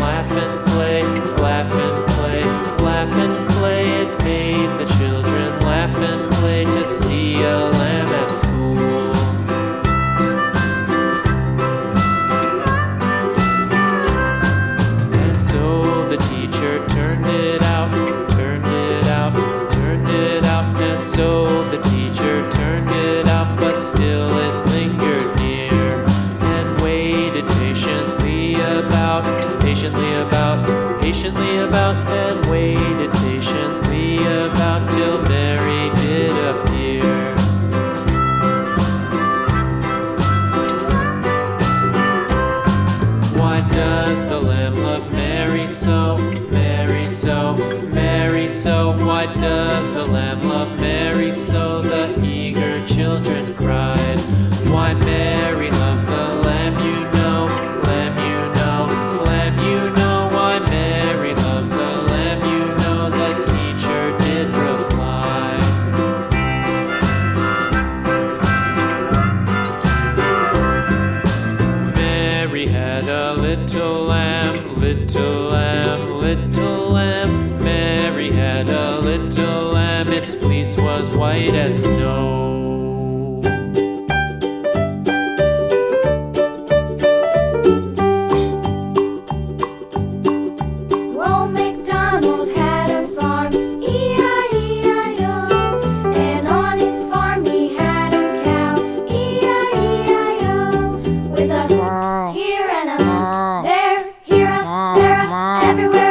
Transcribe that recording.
laugh and play, laugh and play, laugh and play. It made the children laugh and play to see a lamb at school. And so the teacher turned it out, turned it out, turned it out. And so the teacher turned it out, but still it lingered near and waited patiently about, patiently about, and waited patiently about till Mary did appear. Why does the lamb love Mary so, Mary so, Mary so? Why does the lamb love Mary so? The eager children cried. Why Mary loves the lamb, you know, lamb, you know, lamb, you know. Why Mary loves the lamb, you know, the teacher did reply. Mary had a little lamb, little lamb, little lamb. Mary had a little lamb, its fleece was white as snow. Old MacDonald had a farm, E-I-E-I-O. And on his farm he had a cow, E-I-E-I-O. With a here and a there, here a there, a everywhere.